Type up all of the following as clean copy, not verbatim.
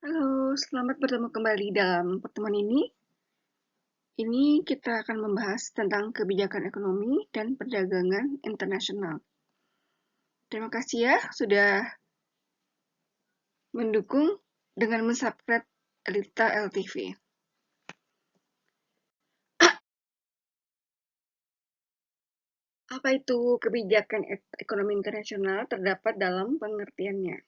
Halo, selamat bertemu kembali dalam pertemuan ini. Ini kita akan membahas tentang kebijakan ekonomi dan perdagangan internasional. Terima kasih ya sudah mendukung dengan mensubscribe Elita LTV. Apa itu kebijakan ekonomi internasional? Terdapat dalam pengertiannya.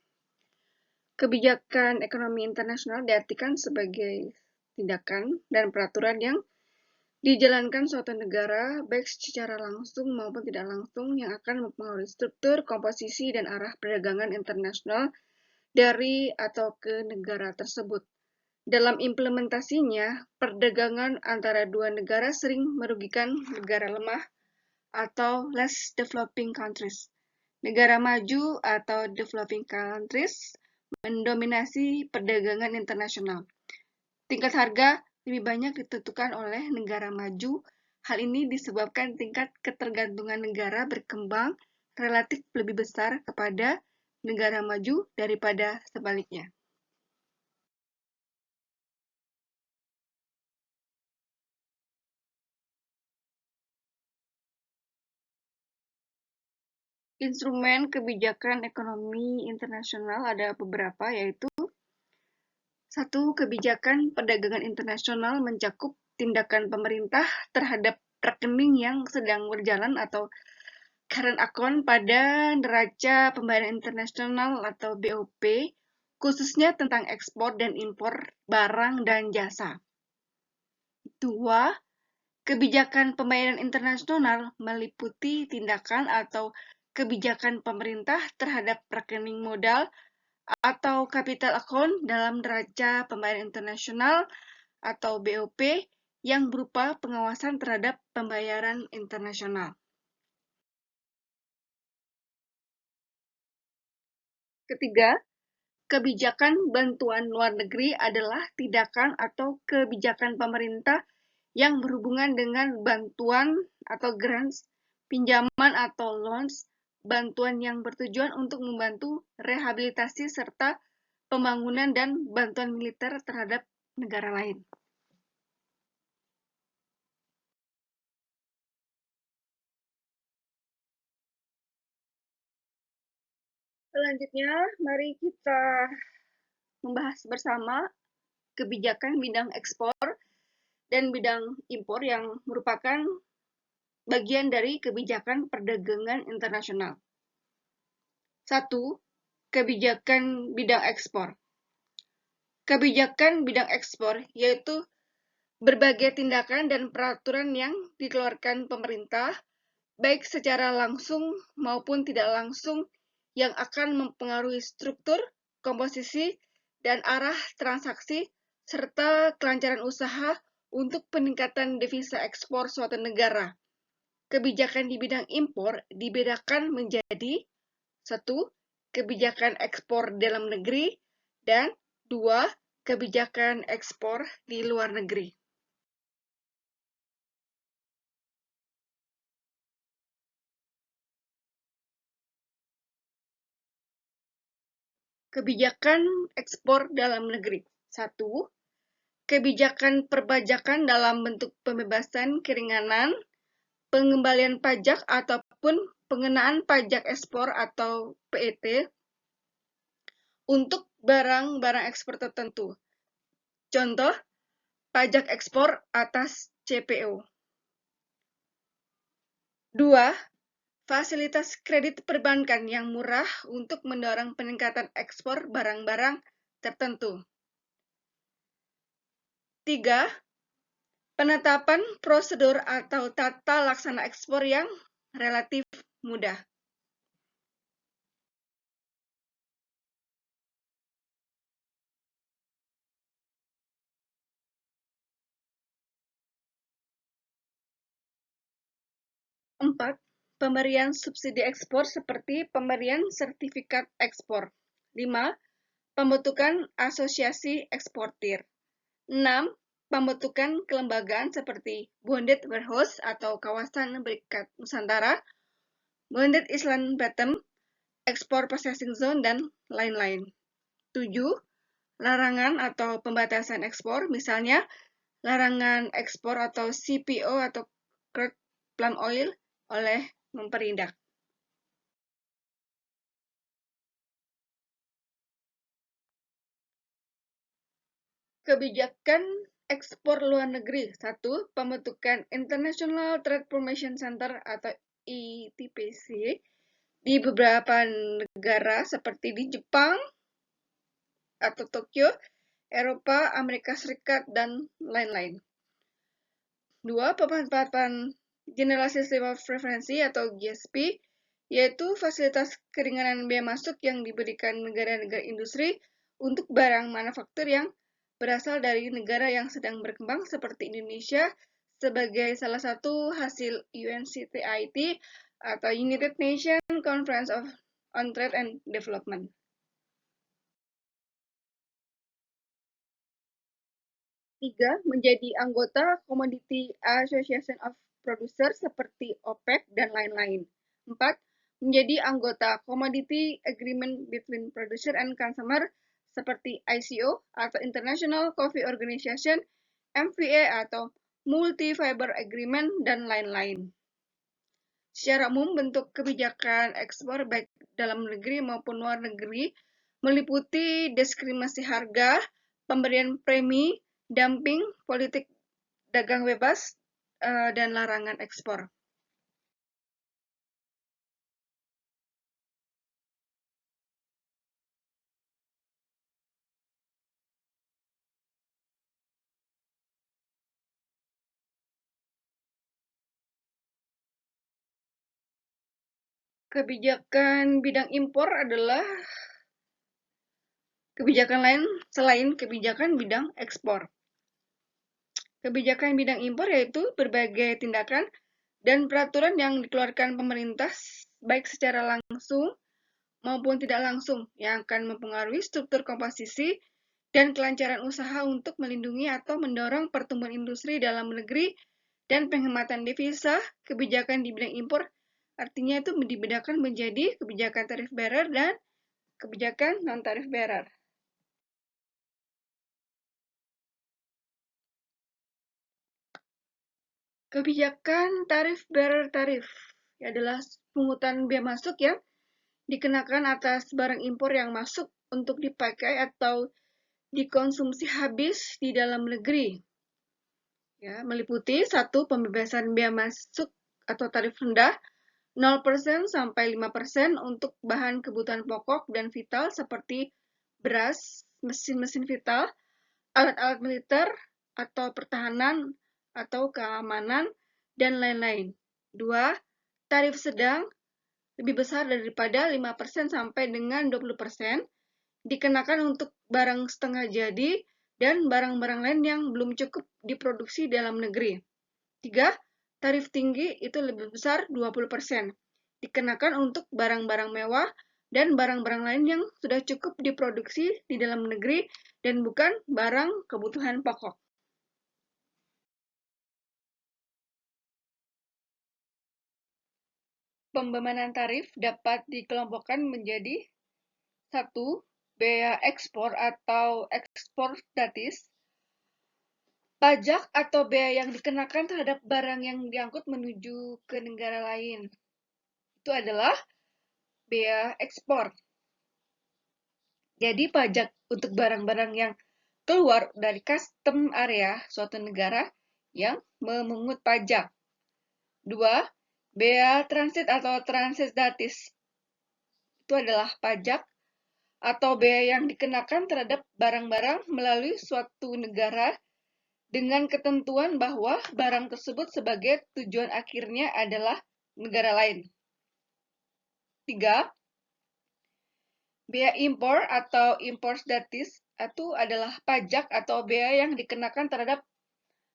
Kebijakan ekonomi internasional diartikan sebagai tindakan dan peraturan yang dijalankan suatu negara, baik secara langsung maupun tidak langsung, yang akan mempengaruhi struktur, komposisi, dan arah perdagangan internasional dari atau ke negara tersebut. Dalam implementasinya, perdagangan antara dua negara sering merugikan negara lemah atau less developing countries. Negara maju atau developing countries mendominasi perdagangan internasional. Tingkat harga lebih banyak ditentukan oleh negara maju. Hal ini disebabkan tingkat ketergantungan negara berkembang relatif lebih besar kepada negara maju daripada sebaliknya. Instrumen kebijakan ekonomi internasional ada beberapa, yaitu: 1. Kebijakan perdagangan internasional mencakup tindakan pemerintah terhadap rekening yang sedang berjalan atau current account pada neraca pembayaran internasional atau BOP, khususnya tentang ekspor dan impor barang dan jasa. 2. Kebijakan pembayaran internasional meliputi tindakan atau kebijakan pemerintah terhadap rekening modal atau capital account dalam neraca pembayaran internasional atau BOP yang berupa pengawasan terhadap pembayaran internasional. Ketiga, kebijakan bantuan luar negeri adalah tindakan atau kebijakan pemerintah yang berhubungan dengan bantuan atau grants, pinjaman atau loans, bantuan yang bertujuan untuk membantu rehabilitasi serta pembangunan dan bantuan militer terhadap negara lain. Selanjutnya, mari kita membahas bersama kebijakan bidang ekspor dan bidang impor yang merupakan bagian dari kebijakan perdagangan internasional. 1. Kebijakan bidang ekspor. Kebijakan bidang ekspor yaitu berbagai tindakan dan peraturan yang dikeluarkan pemerintah, baik secara langsung maupun tidak langsung, yang akan mempengaruhi struktur, komposisi, dan arah transaksi, serta kelancaran usaha untuk peningkatan devisa ekspor suatu negara. Kebijakan di bidang impor dibedakan menjadi: 1. Kebijakan ekspor dalam negeri, dan 2. Kebijakan ekspor di luar negeri. Kebijakan ekspor dalam negeri. 1. Kebijakan perpajakan dalam bentuk pembebasan keringanan, pengembalian pajak ataupun pengenaan pajak ekspor atau PET untuk barang-barang ekspor tertentu. Contoh, pajak ekspor atas CPO. 2. Fasilitas kredit perbankan yang murah untuk mendorong peningkatan ekspor barang-barang tertentu. 3. Penetapan prosedur atau tata laksana ekspor yang relatif mudah. 4. Pemberian subsidi ekspor seperti pemberian sertifikat ekspor. 5. Pembentukan asosiasi eksportir. 6. Pembentukan kelembagaan seperti Bonded Warehouse atau kawasan berikat Nusantara, Bonded Island Bottom, Export Processing Zone, dan lain-lain. 7. larangan atau pembatasan ekspor, misalnya larangan ekspor atau CPO atau crude palm oil oleh memperindak. Kebijakan ekspor luar negeri. 1. Pembentukan International Trade Promotion Center atau ITPC di beberapa negara seperti di Jepang atau Tokyo, Eropa, Amerika Serikat, dan lain-lain. 2. Pemanfaatan General System of Preference atau GSP, yaitu fasilitas keringanan biaya masuk yang diberikan negara-negara industri untuk barang manufaktur yang berasal dari negara yang sedang berkembang seperti Indonesia sebagai salah satu hasil UNCTAD atau United Nations Conference on Trade and Development. 3. Menjadi anggota Commodity Association of Producers seperti OPEC dan lain-lain. 4. Menjadi anggota Commodity Agreement Between Producer and Consumer seperti ICO atau International Coffee Organization, MVA atau Multi-Fiber Agreement, dan lain-lain. Secara umum, bentuk kebijakan ekspor baik dalam negeri maupun luar negeri meliputi diskriminasi harga, pemberian premi, dumping, politik dagang bebas, dan larangan ekspor. Kebijakan bidang impor adalah kebijakan lain selain kebijakan bidang ekspor. Kebijakan bidang impor yaitu berbagai tindakan dan peraturan yang dikeluarkan pemerintah baik secara langsung maupun tidak langsung yang akan mempengaruhi struktur komposisi dan kelancaran usaha untuk melindungi atau mendorong pertumbuhan industri dalam negeri dan penghematan devisa. Kebijakan di bidang impor artinya itu dibedakan menjadi kebijakan tarif bearer dan kebijakan non-tarif bearer. Kebijakan tarif bearer tarif adalah pungutan biaya masuk yang dikenakan atas barang impor yang masuk untuk dipakai atau dikonsumsi habis di dalam negeri. Ya, meliputi 1. Pembebasan biaya masuk atau tarif rendah 0% sampai 5% untuk bahan kebutuhan pokok dan vital seperti beras, mesin-mesin vital, alat-alat militer atau pertahanan atau keamanan, dan lain-lain. 2. Tarif sedang lebih besar daripada 5% sampai dengan 20% dikenakan untuk barang setengah jadi dan barang-barang lain yang belum cukup diproduksi dalam negeri. 3. Tarif tinggi itu lebih besar 20%. Dikenakan untuk barang-barang mewah dan barang-barang lain yang sudah cukup diproduksi di dalam negeri dan bukan barang kebutuhan pokok. Pembemanan tarif dapat dikelompokkan menjadi 1. Bea ekspor atau ekspor gratis. Pajak atau bea yang dikenakan terhadap barang yang diangkut menuju ke negara lain. Itu adalah bea ekspor. Jadi pajak untuk barang-barang yang keluar dari custom area suatu negara yang memungut pajak. 2. Bea transit atau transit gratis. Itu adalah pajak atau bea yang dikenakan terhadap barang-barang melalui suatu negara dengan ketentuan bahwa barang tersebut sebagai tujuan akhirnya adalah negara lain. 3. Bea impor atau import gratis itu adalah pajak atau bea yang dikenakan terhadap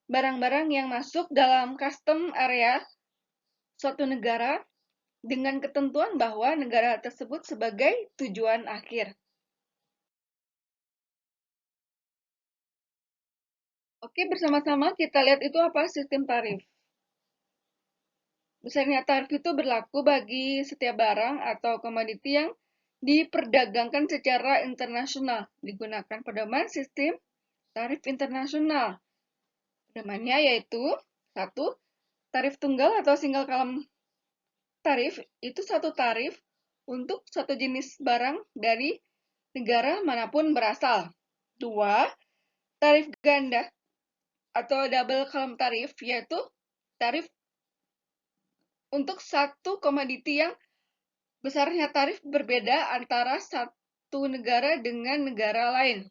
barang-barang yang masuk dalam custom area suatu negara dengan ketentuan bahwa negara tersebut sebagai tujuan akhir. Oke, bersama-sama kita lihat itu apa sistem tarif. Besarnya tarif itu berlaku bagi setiap barang atau komoditi yang diperdagangkan secara internasional, digunakan pedoman sistem tarif internasional. Pedomannya yaitu satu, tarif tunggal atau single column tarif itu satu tarif untuk satu jenis barang dari negara manapun berasal. Dua, tarif ganda atau double column tarif yaitu tarif untuk satu komoditi yang besarnya tarif berbeda antara satu negara dengan negara lain.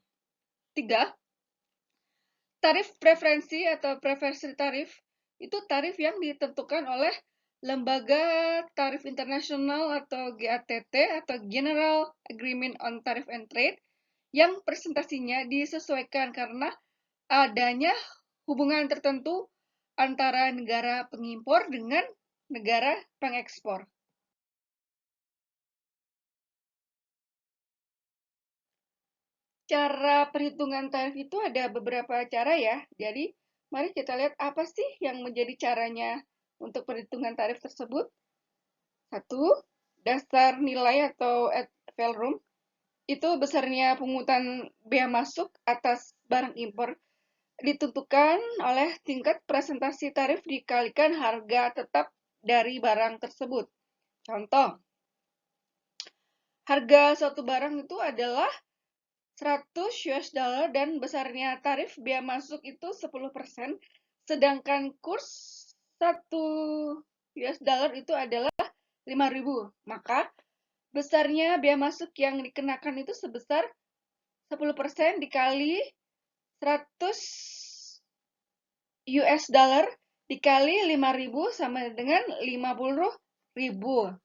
Tiga, tarif preferensi atau preferensi tarif itu tarif yang ditentukan oleh Lembaga Tarif Internasional atau GATT atau General Agreement on Tariff and Trade yang presentasinya disesuaikan karena adanya hubungan tertentu antara negara pengimpor dengan negara pengekspor. Cara perhitungan tarif itu ada beberapa cara ya. Jadi, mari kita lihat apa sih yang menjadi caranya untuk perhitungan tarif tersebut. Satu, dasar nilai atau ad valorem itu besarnya pungutan bea masuk atas barang impor ditentukan oleh tingkat presentasi tarif dikalikan harga tetap dari barang tersebut. Contoh, harga suatu barang itu adalah 100 US dollar dan besarnya tarif bea masuk itu 10%, sedangkan kurs 1 US dollar itu adalah 5.000. Maka besarnya bea masuk yang dikenakan itu sebesar 10% dikali 100 US dollar dikali 5.000 sama dengan 50.000.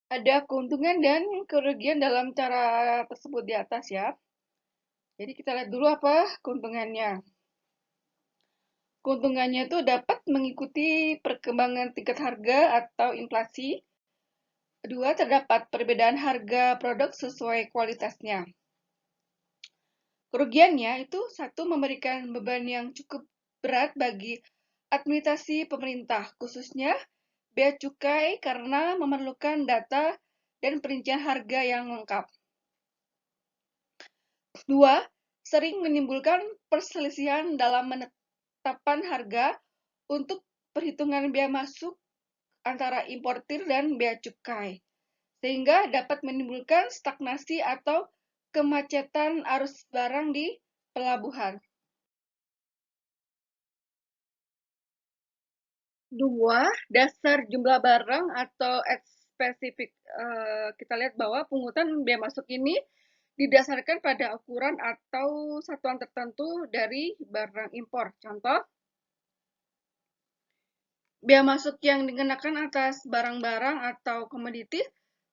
Ada keuntungan dan kerugian dalam cara tersebut di atas ya. Jadi kita lihat dulu apa keuntungannya. Keuntungannya itu dapat mengikuti perkembangan tingkat harga atau inflasi. Kedua, terdapat perbedaan harga produk sesuai kualitasnya. Kerugiannya itu satu, memberikan beban yang cukup berat bagi administrasi pemerintah, khususnya bea cukai karena memerlukan data dan perincian harga yang lengkap. Dua, sering menimbulkan perselisihan dalam menetapkan harga untuk perhitungan bea masuk antara importir dan bea cukai, sehingga dapat menimbulkan stagnasi atau kemacetan arus barang di pelabuhan. Dua, dasar jumlah barang atau spesifik. Kita lihat bahwa pungutan bea masuk ini didasarkan pada ukuran atau satuan tertentu dari barang impor. Contoh, bea masuk yang dikenakan atas barang-barang atau komoditi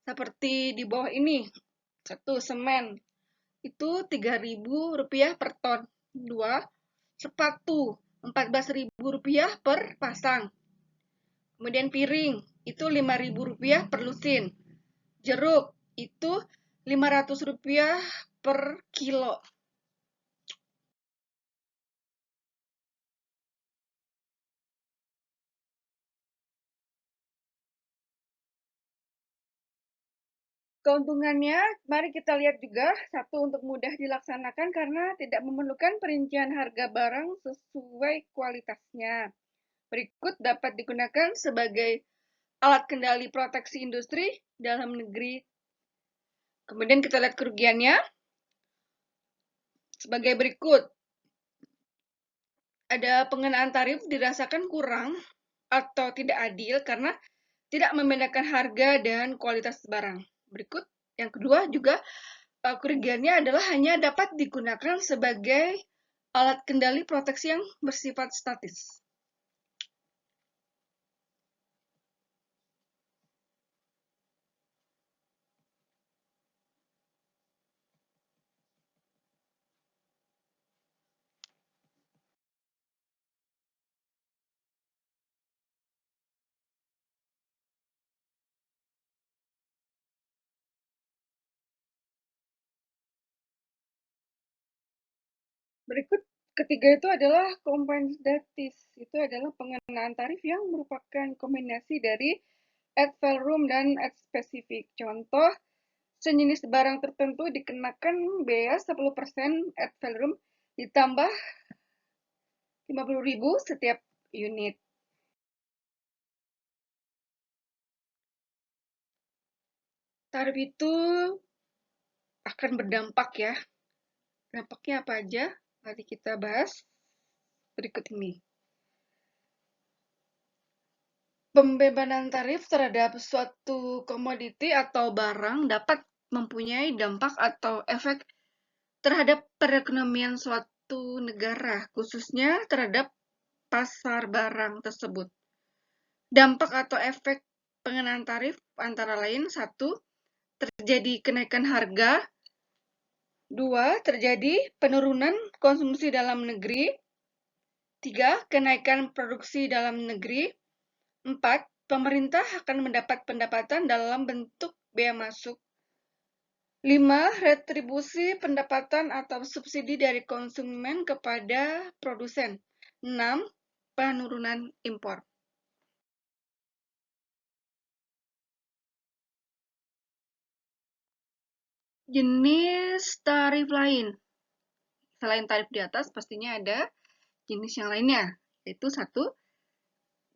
seperti di bawah ini. Satu, semen itu Rp3.000 per ton. Dua, sepatu Rp14.000 per pasang. Kemudian piring itu Rp5.000 per lusin. Jeruk itu Rp500 per kilo. Keuntungannya, mari kita lihat juga. Satu, untuk mudah dilaksanakan karena tidak memerlukan perincian harga barang sesuai kualitasnya. Berikut dapat digunakan sebagai alat kendali proteksi industri dalam negeri. Kemudian kita lihat kerugiannya sebagai berikut. Ada pengenaan tarif dirasakan kurang atau tidak adil karena tidak membedakan harga dan kualitas barang. Berikut, yang kedua juga kerugiannya adalah hanya dapat digunakan sebagai alat kendali proteksi yang bersifat statis. Berikut Ketiga itu adalah kompensatif. Itu adalah pengenaan tarif yang merupakan kombinasi dari ad valorem dan ad spesifik. Contoh, sejenis barang tertentu dikenakan bea 10% ad valorem ditambah 50.000 setiap unit. Tarif itu akan berdampak ya. Dampaknya apa aja? Mari kita bahas berikut ini. Pembebanan tarif terhadap suatu komoditi atau barang dapat mempunyai dampak atau efek terhadap perekonomian suatu negara, khususnya terhadap pasar barang tersebut. Dampak atau efek pengenaan tarif antara lain: 1. Terjadi kenaikan harga. 2. Terjadi penurunan konsumsi dalam negeri. 3. Kenaikan produksi dalam negeri. 4. Pemerintah akan mendapat pendapatan dalam bentuk bea masuk. 5. Retribusi pendapatan atau subsidi dari konsumen kepada produsen. 6. Penurunan impor. Jenis tarif lain. Selain tarif di atas, pastinya ada jenis yang lainnya, yaitu 1.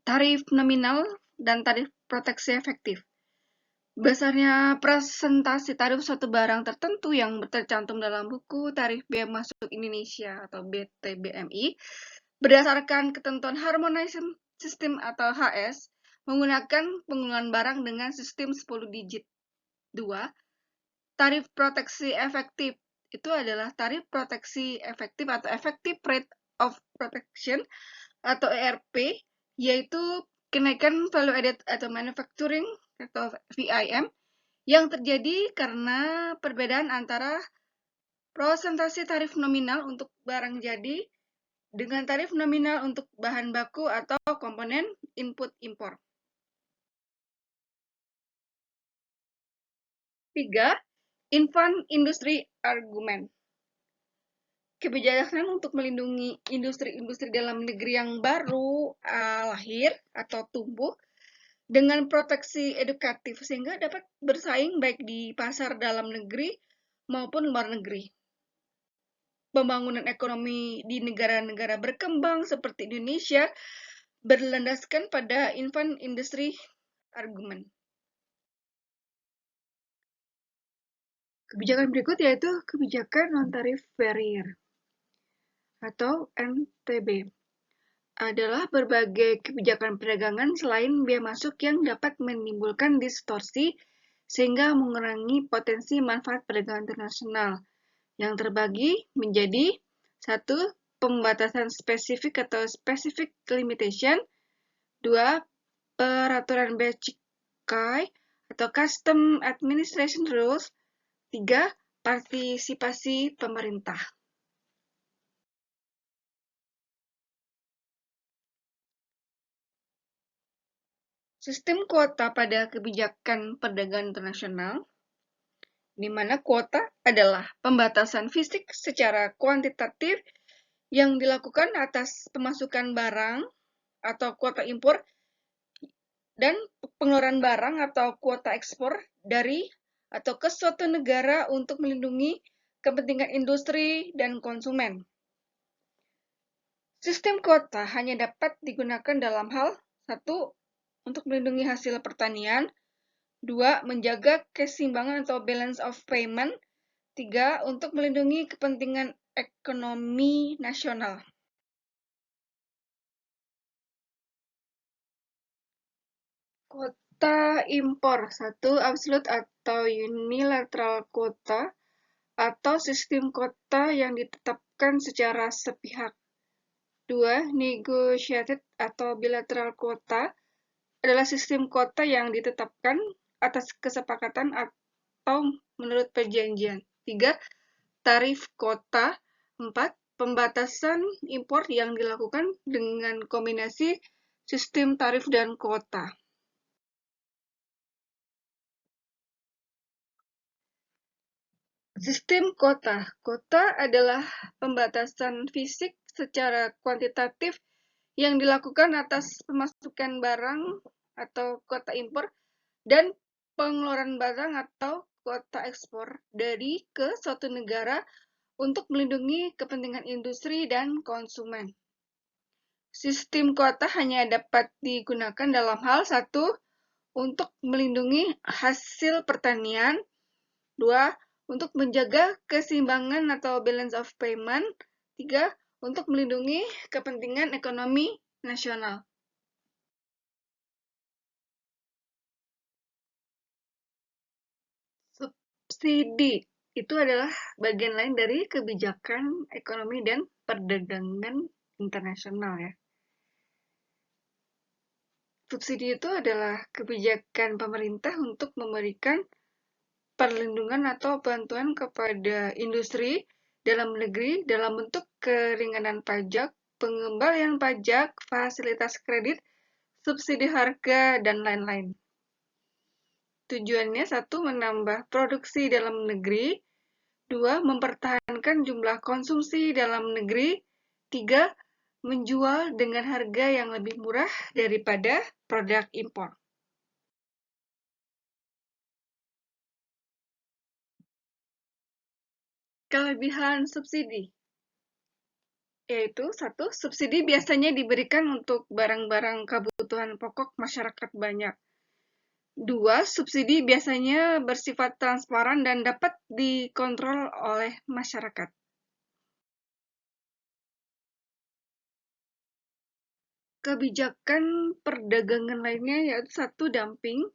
Tarif nominal dan tarif proteksi efektif. Besarnya presentasi tarif suatu barang tertentu yang tercantum dalam buku Tarif Bea Masuk Indonesia atau BTBMI berdasarkan ketentuan Harmonization System atau HS menggunakan penggunaan barang dengan sistem 10 digit. 2. Tarif proteksi efektif. Itu adalah tarif proteksi efektif atau Effective Rate of Protection atau ERP, yaitu kenaikan value added atau manufacturing atau VIM yang terjadi karena perbedaan antara prosentase tarif nominal untuk barang jadi dengan tarif nominal untuk bahan baku atau komponen input impor. 3. Infant Industry Argument. Kebijakan untuk melindungi industri-industri dalam negeri yang baru lahir atau tumbuh dengan proteksi edukatif sehingga dapat bersaing baik di pasar dalam negeri maupun luar negeri. Pembangunan ekonomi di negara-negara berkembang seperti Indonesia berlandaskan pada infant industry argument. Kebijakan berikut yaitu kebijakan non-tarif barrier atau NTB. Adalah berbagai kebijakan perdagangan selain bea masuk yang dapat menimbulkan distorsi sehingga mengurangi potensi manfaat perdagangan internasional yang terbagi menjadi 1. Pembatasan spesifik atau specific limitation. 2. Peraturan bea cukai atau custom administration rules. 3. Partisipasi pemerintah. Sistem kuota pada kebijakan perdagangan internasional, di mana kuota adalah pembatasan fisik secara kuantitatif yang dilakukan atas pemasukan barang atau kuota impor dan pengeluaran barang atau kuota ekspor dari atau ke suatu negara untuk melindungi kepentingan industri dan konsumen. Sistem kuota hanya dapat digunakan dalam hal 1. Untuk melindungi hasil pertanian. 2. Menjaga keseimbangan atau balance of payment. 3. Untuk melindungi kepentingan ekonomi nasional. Kuota impor. 1. Absolute atau unilateral quota atau sistem kuota yang ditetapkan secara sepihak. 2. Negotiated atau bilateral quota adalah sistem kuota yang ditetapkan atas kesepakatan atau menurut perjanjian. 3. Tarif kuota. 4. Pembatasan impor yang dilakukan dengan kombinasi sistem tarif dan kuota. Sistem kuota. Kuota adalah pembatasan fisik secara kuantitatif yang dilakukan atas pemasukan barang atau kuota impor dan pengeluaran barang atau kuota ekspor dari ke suatu negara untuk melindungi kepentingan industri dan konsumen. Sistem kuota hanya dapat digunakan dalam hal satu, untuk melindungi hasil pertanian, dua, untuk menjaga keseimbangan atau balance of payment, tiga, untuk melindungi kepentingan ekonomi nasional. Subsidi itu adalah bagian lain dari kebijakan ekonomi dan perdagangan internasional ya. Subsidi itu adalah kebijakan pemerintah untuk memberikan perlindungan atau bantuan kepada industri dalam negeri dalam bentuk keringanan pajak, pengembalian pajak, fasilitas kredit, subsidi harga, dan lain-lain. Tujuannya satu, menambah produksi dalam negeri, dua, mempertahankan jumlah konsumsi dalam negeri, tiga, menjual dengan harga yang lebih murah daripada produk impor. Kelebihan subsidi yaitu satu, subsidi biasanya diberikan untuk barang-barang kebutuhan pokok masyarakat banyak. Dua, subsidi biasanya bersifat transparan dan dapat dikontrol oleh masyarakat. Kebijakan perdagangan lainnya yaitu satu, dumping,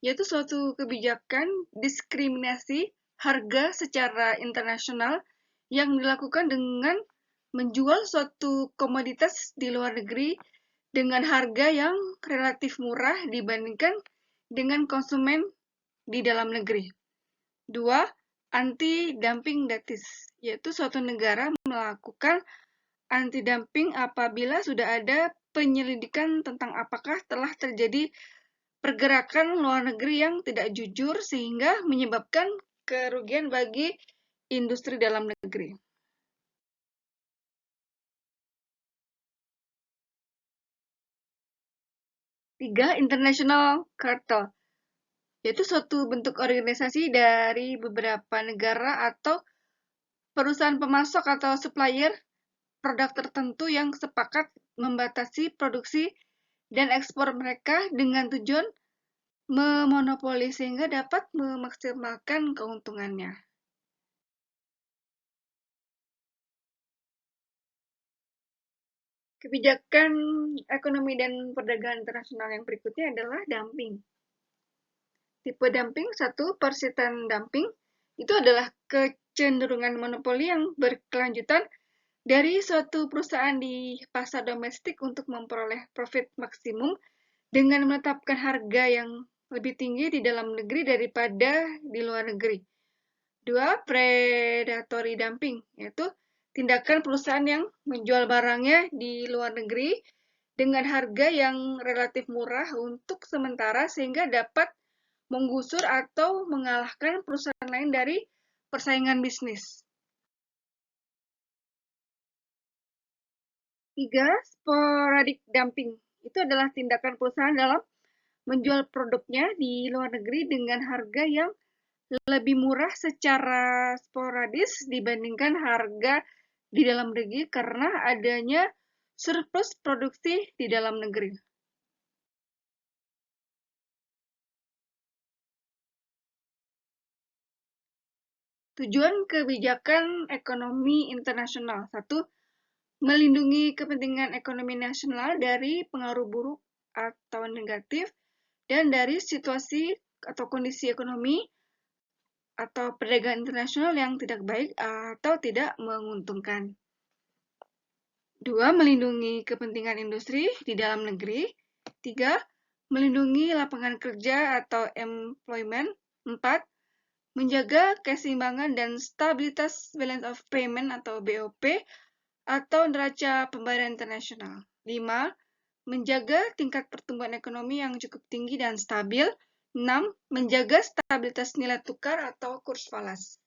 yaitu suatu kebijakan diskriminasi harga secara internasional yang dilakukan dengan menjual suatu komoditas di luar negeri dengan harga yang relatif murah dibandingkan dengan konsumen di dalam negeri. Dua, anti-dumping duties, yaitu suatu negara melakukan anti-dumping apabila sudah ada penyelidikan tentang apakah telah terjadi pergerakan luar negeri yang tidak jujur sehingga menyebabkan kerugian bagi industri dalam negeri. Tiga, international cartel, yaitu suatu bentuk organisasi dari beberapa negara atau perusahaan pemasok atau supplier produk tertentu yang sepakat membatasi produksi dan ekspor mereka dengan tujuan memonopoli sehingga dapat memaksimalkan keuntungannya. Kebijakan ekonomi dan perdagangan internasional yang berikutnya adalah dumping. Tipe dumping, satu, persistent dumping, itu adalah kecenderungan monopoli yang berkelanjutan dari suatu perusahaan di pasar domestik untuk memperoleh profit maksimum dengan menetapkan harga yang lebih tinggi di dalam negeri daripada di luar negeri. Dua, predatory dumping, yaitu tindakan perusahaan yang menjual barangnya di luar negeri dengan harga yang relatif murah untuk sementara sehingga dapat menggusur atau mengalahkan perusahaan lain dari persaingan bisnis. Tiga, sporadic dumping. Itu adalah tindakan perusahaan dalam menjual produknya di luar negeri dengan harga yang lebih murah secara sporadis dibandingkan harga di dalam negeri karena adanya surplus produksi di dalam negeri. Tujuan kebijakan ekonomi internasional. Satu, melindungi kepentingan ekonomi nasional dari pengaruh buruk atau negatif dan dari situasi atau kondisi ekonomi atau perdagangan internasional yang tidak baik atau tidak menguntungkan. Dua, melindungi kepentingan industri di dalam negeri. Tiga, melindungi lapangan kerja atau employment. Empat, menjaga keseimbangan dan stabilitas balance of payment atau BOP atau neraca pembayaran internasional. Lima, menjaga tingkat pertumbuhan ekonomi yang cukup tinggi dan stabil. 6. Menjaga stabilitas nilai tukar atau kurs falas.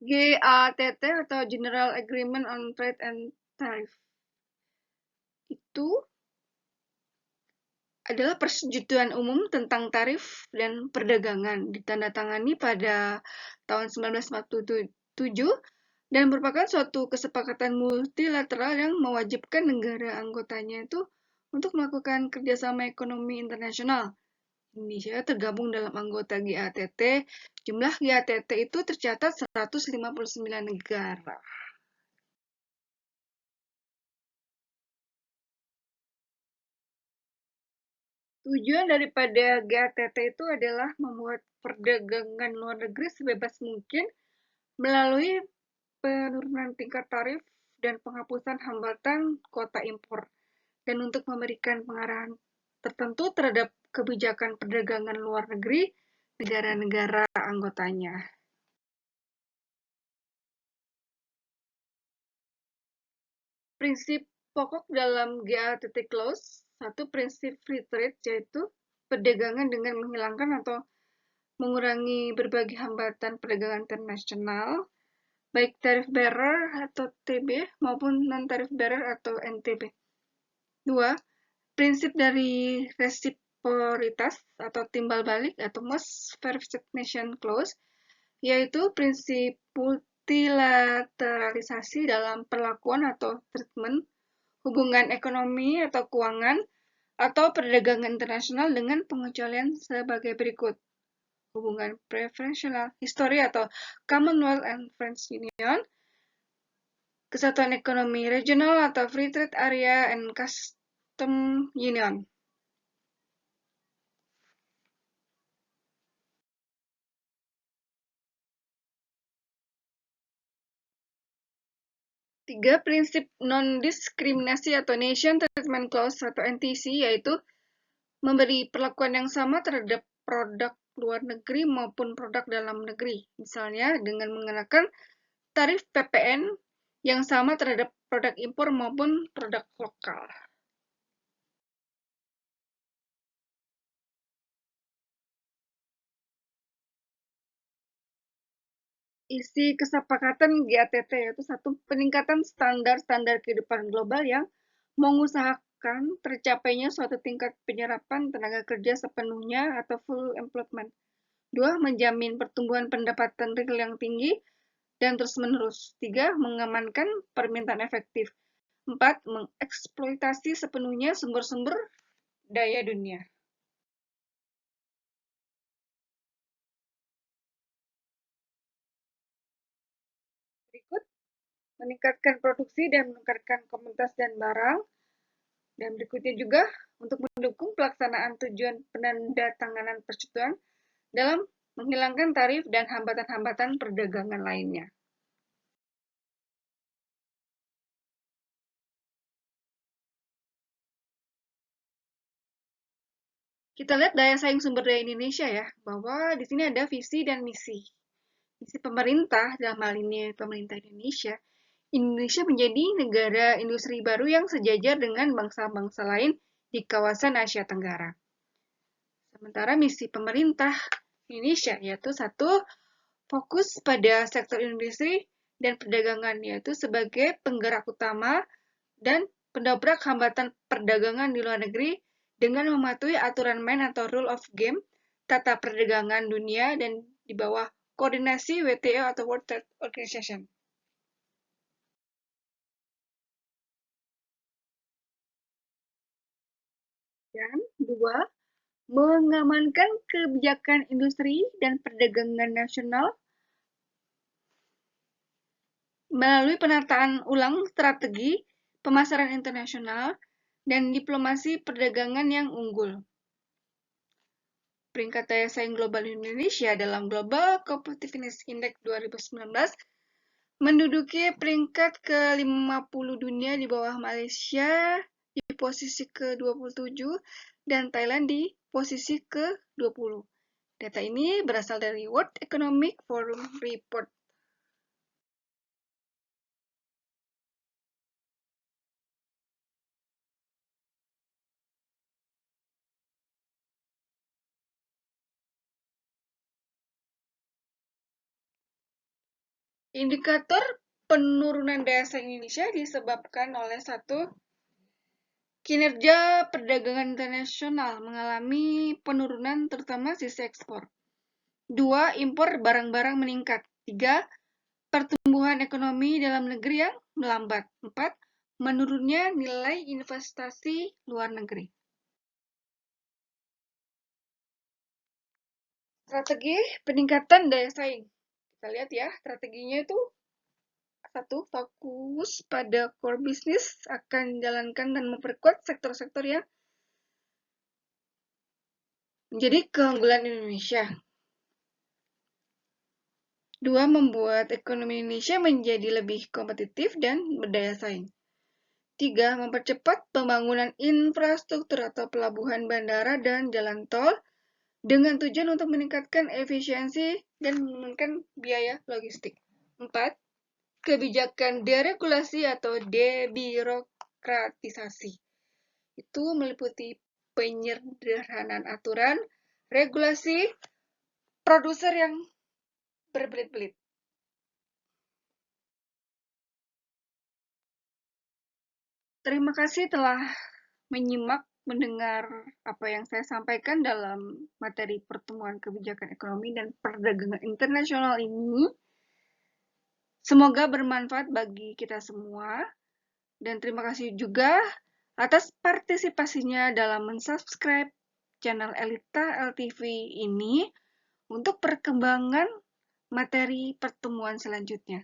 GATT atau General Agreement on Trade and Tariff itu adalah persetujuan umum tentang tarif dan perdagangan, ditandatangani pada tahun 1947 dan merupakan suatu kesepakatan multilateral yang mewajibkan negara anggotanya itu untuk melakukan kerjasama ekonomi internasional. Indonesia tergabung dalam anggota GATT. Jumlah GATT itu tercatat 159 negara. Tujuan daripada GATT itu adalah membuat perdagangan luar negeri sebebas mungkin melalui penurunan tingkat tarif dan penghapusan hambatan kuota impor, dan untuk memberikan pengarahan tertentu terhadap kebijakan perdagangan luar negeri negara-negara anggotanya. Prinsip pokok dalam GATT Clause, satu prinsip free trade, yaitu perdagangan dengan menghilangkan atau mengurangi berbagai hambatan perdagangan internasional, baik tarif bearer atau TB maupun non-tarif bearer atau NTB. Dua, prinsip dari resiprositas atau timbal balik atau most favored nation clause, yaitu prinsip multilateralisasi dalam perlakuan atau treatment hubungan ekonomi atau keuangan atau perdagangan internasional dengan pengecualian sebagai berikut. Hubungan preferential history atau Commonwealth and French Union, Kesatuan Ekonomi Regional atau Free Trade Area and Custom Union. Tiga, prinsip non-diskriminasi atau Nation Treatment Clause atau NTC, yaitu memberi perlakuan yang sama terhadap produk luar negeri maupun produk dalam negeri. Misalnya dengan mengenakan tarif PPN yang sama terhadap produk impor maupun produk lokal. Isi kesepakatan GATT yaitu satu, peningkatan standar-standar kehidupan global yang mengusahakan tercapainya suatu tingkat penyerapan tenaga kerja sepenuhnya atau full employment. Dua, menjamin pertumbuhan pendapatan real yang tinggi dan terus-menerus. Tiga, mengamankan permintaan efektif. Empat, mengeksploitasi sepenuhnya sumber-sumber daya dunia. Berikut, meningkatkan produksi dan meningkatkan komunitas dan barang. Dan berikutnya juga untuk mendukung pelaksanaan tujuan penandatanganan persetujuan dalam menghilangkan tarif dan hambatan-hambatan perdagangan lainnya. Kita lihat daya saing sumber daya Indonesia ya, bahwa di sini ada visi dan misi. Visi pemerintah, dalam hal ini pemerintah Indonesia, Indonesia menjadi negara industri baru yang sejajar dengan bangsa-bangsa lain di kawasan Asia Tenggara. Sementara misi pemerintah Indonesia yaitu satu, fokus pada sektor industri dan perdagangan, yaitu sebagai penggerak utama dan pendobrak hambatan perdagangan di luar negeri dengan mematuhi aturan main atau rule of game tata perdagangan dunia dan di bawah koordinasi WTO atau World Trade Organization. Dan dua, mengamankan kebijakan industri dan perdagangan nasional melalui penataan ulang strategi pemasaran internasional dan diplomasi perdagangan yang unggul. Peringkat daya saing global Indonesia dalam Global Competitiveness Index 2019 menduduki peringkat ke-50 dunia di bawah Malaysia di posisi ke-27 dan Thailand di posisi ke-20. Data ini berasal dari World Economic Forum Report. Indikator penurunan daya saing Indonesia disebabkan oleh satu, kinerja perdagangan internasional mengalami penurunan terutama sisi ekspor. 2, impor barang-barang meningkat. 3, pertumbuhan ekonomi dalam negeri yang melambat. 4, menurunnya nilai investasi luar negeri. Strategi peningkatan daya saing. Kita lihat ya, strateginya itu 1, fokus pada core business, akan jalankan dan memperkuat sektor-sektor yang menjadi keunggulan Indonesia. 2, membuat ekonomi Indonesia menjadi lebih kompetitif dan berdaya saing. 3, mempercepat pembangunan infrastruktur atau pelabuhan, bandara, dan jalan tol dengan tujuan untuk meningkatkan efisiensi dan menurunkan biaya logistik. 4, kebijakan deregulasi atau debirokratisasi. Itu meliputi penyederhanaan aturan, regulasi, produser yang berbelit-belit. Terima kasih telah mendengar apa yang saya sampaikan dalam materi pertemuan kebijakan ekonomi dan perdagangan internasional ini. Semoga bermanfaat bagi kita semua. Dan terima kasih juga atas partisipasinya dalam mensubscribe channel Elita LTV ini untuk perkembangan materi pertemuan selanjutnya.